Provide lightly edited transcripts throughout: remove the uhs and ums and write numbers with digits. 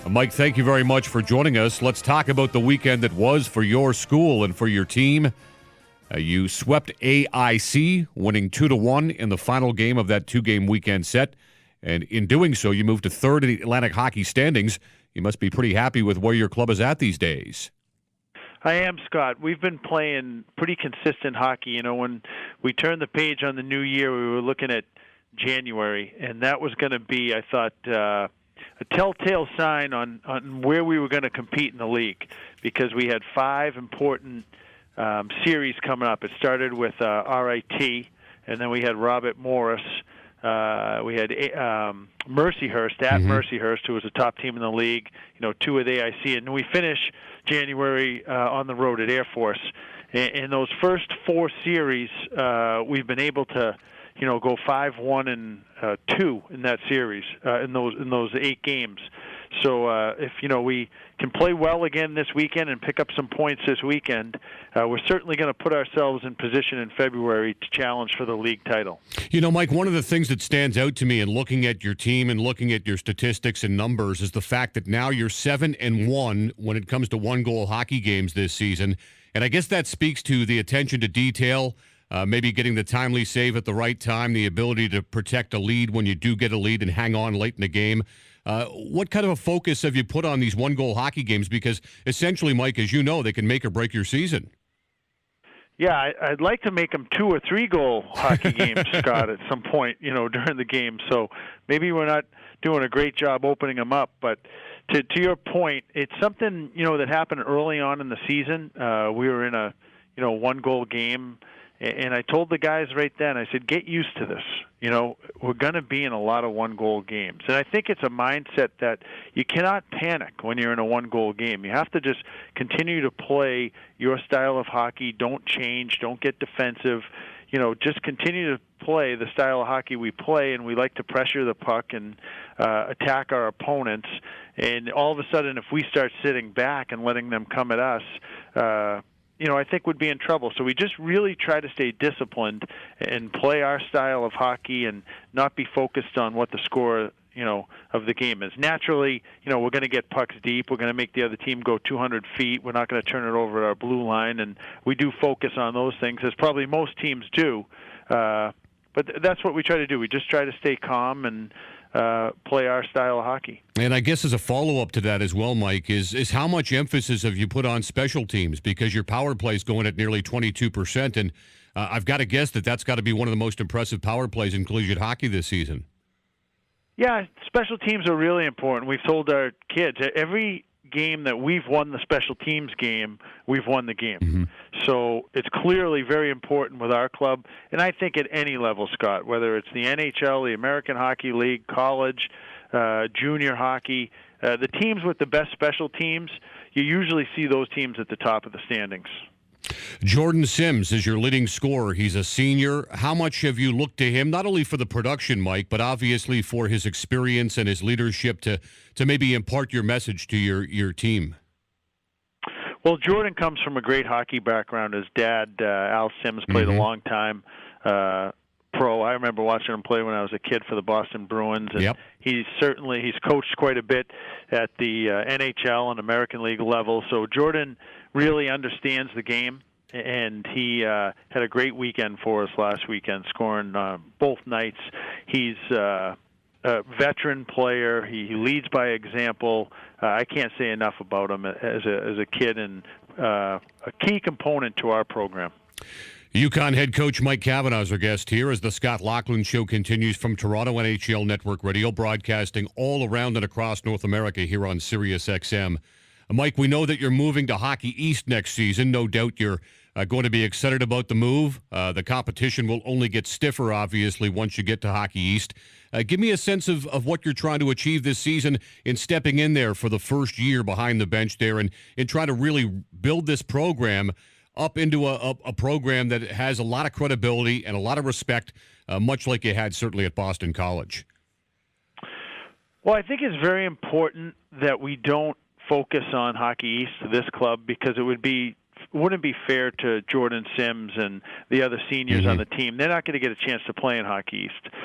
Mike, thank you very much for joining us. Let's talk about the weekend that was for your school and for your team. You swept AIC, winning 2-1 in the final game of that two-game weekend set. And in doing so, you moved to third in the Atlantic hockey standings. You must be pretty happy with where your club is at these days. I am, Scott. We've been playing pretty consistent hockey. You know, when we turned the page on the new year, we were looking at January, and that was going to be, I thought, a telltale sign on where we were going to compete in the league, because we had 5 important series coming up. It started with RIT, and then we had Robert Morris. We had Mercyhurst at Mercyhurst, who was a top team in the league. You know, 2 with AIC, and we finish January on the road at Air Force. In those first 4 series, we've been able to, you know, go 5-1 and 2 in that series in those 8 games. So if, you know, we can play well again this weekend and pick up some points this weekend, we're certainly going to put ourselves in position in February to challenge for the league title. You know, Mike, one of the things that stands out to me in looking at your team and looking at your statistics and numbers is the fact that now you're 7-1 when it comes to one-goal hockey games this season. And I guess that speaks to the attention to detail, maybe getting the timely save at the right time, the ability to protect a lead when you do get a lead and hang on late in the game. What kind of a focus have you put on these one-goal hockey games? Because essentially, Mike, as you know, they can make or break your season. Yeah, I'd like to make them 2 or 3 goal hockey games, Scott, at some point, you know, during the game. So maybe we're not doing a great job opening them up. But to your point, it's something, you know, that happened early on in the season. We were in a, you know, 1-goal game. And I told the guys right then, I said, get used to this. You know, we're going to be in a lot of one-goal games. And I think it's a mindset that you cannot panic when you're in a one-goal game. You have to just continue to play your style of hockey. Don't change. Don't get defensive. You know, just continue to play the style of hockey we play, and we like to pressure the puck and attack our opponents. And all of a sudden, if we start sitting back and letting them come at us, you know, I think would be in trouble. So we just really try to stay disciplined and play our style of hockey and not be focused on what the score, you know, of the game is. Naturally, you know, we're going to get pucks deep. We're going to make the other team go 200 feet. We're not going to turn it over at our blue line, and we do focus on those things, as probably most teams do. But that's what we try to do. We just try to stay calm and play our style of hockey. And I guess as a follow-up to that as well, Mike, is how much emphasis have you put on special teams? Because your power play is going at nearly 22%, and I've got to guess that that's got to be one of the most impressive power plays in collegiate hockey this season. Yeah, special teams are really important. We've told our kids, every game that we've won the special teams game, we've won the game. Mm-hmm. So it's clearly very important with our club, and I think at any level, Scott, whether it's the NHL, the American Hockey League, college, junior hockey, the teams with the best special teams, you usually see those teams at the top of the standings. Jordan Sims is your leading scorer. He's a senior. How much have you looked to him, not only for the production, Mike, but obviously for his experience and his leadership to maybe impart your message to your team? Well, Jordan comes from a great hockey background. His dad, Al Sims, played a long time pro. I remember watching him play when I was a kid for the Boston Bruins. And he's coached quite a bit at the NHL and American League level. So Jordan really understands the game, and he had a great weekend for us last weekend, scoring both nights. He's a veteran player. He leads by example. I can't say enough about him as a kid, and a key component to our program. UConn head coach Mike Cavanuagh is our guest here as the Scott Laughlin Show continues from Toronto NHL Network Radio, broadcasting all around and across North America here on SiriusXM. Mike, we know that you're moving to Hockey East next season. No doubt you're going to be excited about the move. The competition will only get stiffer, obviously, once you get to Hockey East. Give me a sense of what you're trying to achieve this season in stepping in there for the first year behind the bench there and try to really build this program up into a program that has a lot of credibility and a lot of respect, much like you had certainly at Boston College. Well, I think it's very important that we don't focus on Hockey East to this club, because it wouldn't be fair to Jordan Sims and the other seniors on the team. They're not going to get a chance to play in Hockey East.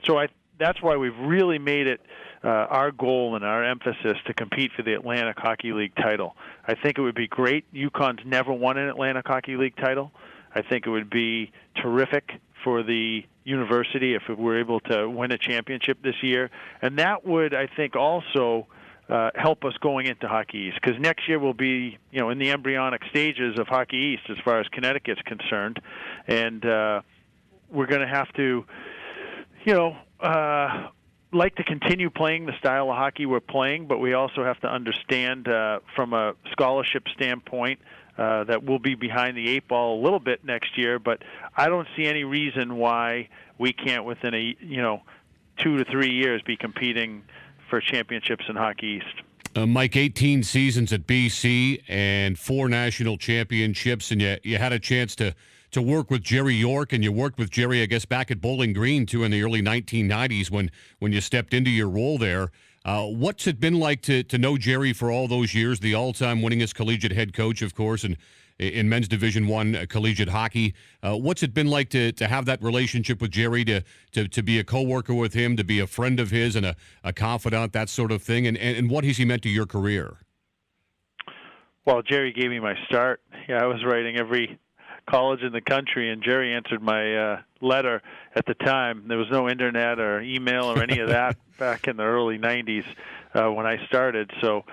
So that's why we've really made it our goal and our emphasis to compete for the Atlantic Hockey League title. I think it would be great. UConn's never won an Atlantic Hockey League title. I think it would be terrific for the university if we're able to win a championship this year. And that would, I think, also help us going into Hockey East, because next year we'll be, in the embryonic stages of Hockey East as far as Connecticut's concerned, and we're going to have to, like to continue playing the style of hockey we're playing, but we also have to understand from a scholarship standpoint that we'll be behind the eight ball a little bit next year. But I don't see any reason why we can't, within 2 to 3 years, be competing for championships in Hockey East. Mike, 18 seasons at BC and 4 national championships, and you had a chance to work with Jerry York, and you worked with Jerry, I guess, back at Bowling Green, too, in the early 1990s when you stepped into your role there. What's it been like to know Jerry for all those years, the all-time winningest collegiate head coach, of course, and in men's Division I collegiate hockey? What's it been like to have that relationship with Jerry, to be a co-worker with him, to be a friend of his and a confidant, that sort of thing? And what has he meant to your career? Well, Jerry gave me my start. Yeah, I was writing every college in the country, and Jerry answered my letter at the time. There was no internet or email or any of that back in the early 90s when I started. So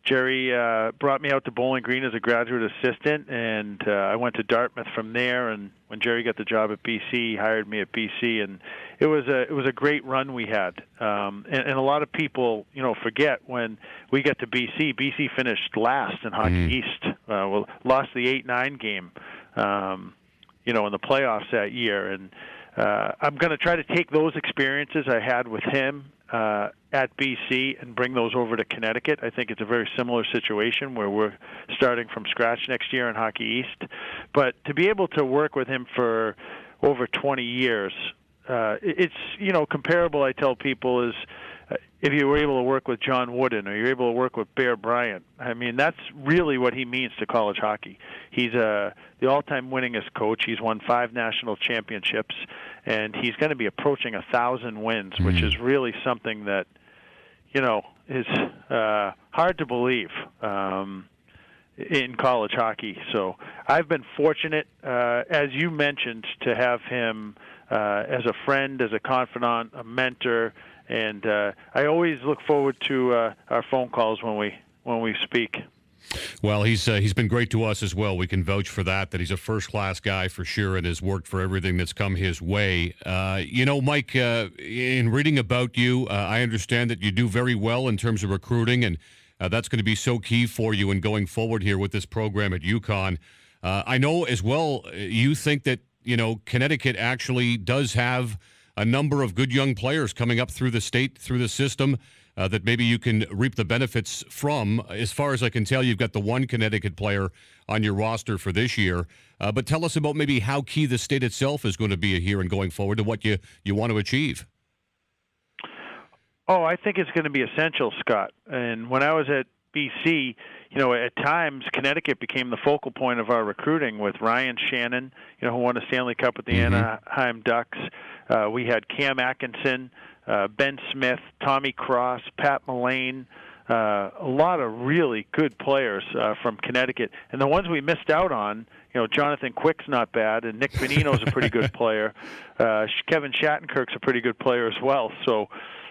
Jerry brought me out to Bowling Green as a graduate assistant, and I went to Dartmouth from there. And when Jerry got the job at BC, he hired me at BC, and it was a great run we had. And a lot of people, forget when we get to BC. BC finished last in Hockey East. Lost the 8-9 game, in the playoffs that year. And I'm going to try to take those experiences I had with him at BC and bring those over to Connecticut. I think it's a very similar situation where we're starting from scratch next year in Hockey East. But to be able to work with him for over 20 years, it's, comparable, I tell people, is if you were able to work with John Wooden or you're able to work with Bear Bryant. I mean, that's really what he means to college hockey. He's the all-time winningest coach. He's won 5 national championships, and he's going to be approaching 1,000 wins, which is really something that, is hard to believe in college hockey. So I've been fortunate, as you mentioned, to have him as a friend, as a confidant, a mentor, and I always look forward to our phone calls when we speak. Well, he's been great to us as well. We can vouch for that he's a first-class guy for sure and has worked for everything that's come his way. Mike, in reading about you, I understand that you do very well in terms of recruiting, and that's going to be so key for you in going forward here with this program at UConn. I know as well you think that, Connecticut actually does have a number of good young players coming up through the state, through the system, that maybe you can reap the benefits from. As far as I can tell, you've got the one Connecticut player on your roster for this year. But tell us about maybe how key the state itself is going to be here and going forward to what you want to achieve. Oh, I think it's going to be essential, Scott. And when I was at BC, at times Connecticut became the focal point of our recruiting with Ryan Shannon, who won a Stanley Cup with the Anaheim Ducks. We had Cam Atkinson, Ben Smith, Tommy Cross, Pat Mullane, a lot of really good players from Connecticut. And the ones we missed out on, Jonathan Quick's not bad, and Nick Bonino's a pretty good player. Kevin Shattenkirk's a pretty good player as well. So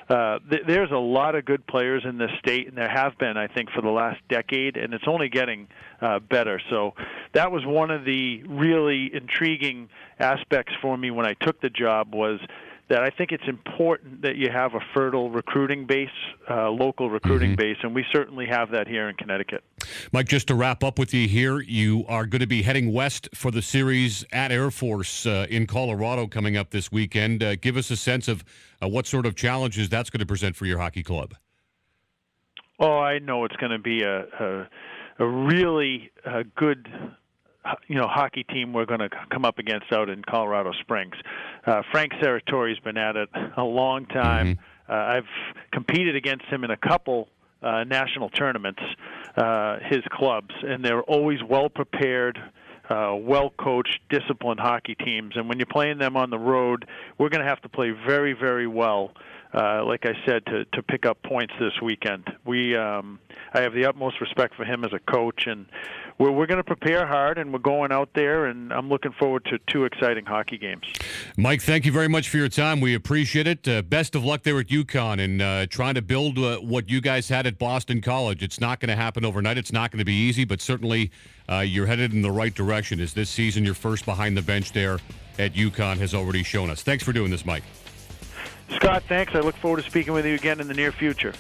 there's a lot of good players in this state, and there have been, I think, for the last decade, and it's only getting better. So that was one of the really intriguing aspects for me when I took the job, was that I think it's important that you have a fertile recruiting base, local recruiting base, and we certainly have that here in Connecticut. Mike, just to wrap up with you here, you are going to be heading west for the series at Air Force in Colorado coming up this weekend. Give us a sense of what sort of challenges that's going to present for your hockey club. Oh, I know it's going to be a really good hockey team we're going to come up against out in Colorado Springs. Frank Serratori's been at it a long time. I've competed against him in a couple national tournaments, his clubs, and they're always well-prepared, well-coached, disciplined hockey teams. And when you're playing them on the road, we're going to have to play very, very well like I said, to pick up points this weekend. I have the utmost respect for him as a coach, and we're going to prepare hard, and we're going out there, and I'm looking forward to 2 exciting hockey games. Mike, thank you very much for your time. We appreciate it. Best of luck there at UConn and trying to build what you guys had at Boston College. It's not going to happen overnight. It's not going to be easy, but certainly you're headed in the right direction as this season your first behind the bench there at UConn has already shown us. Thanks for doing this, Mike. Scott, thanks. I look forward to speaking with you again in the near future.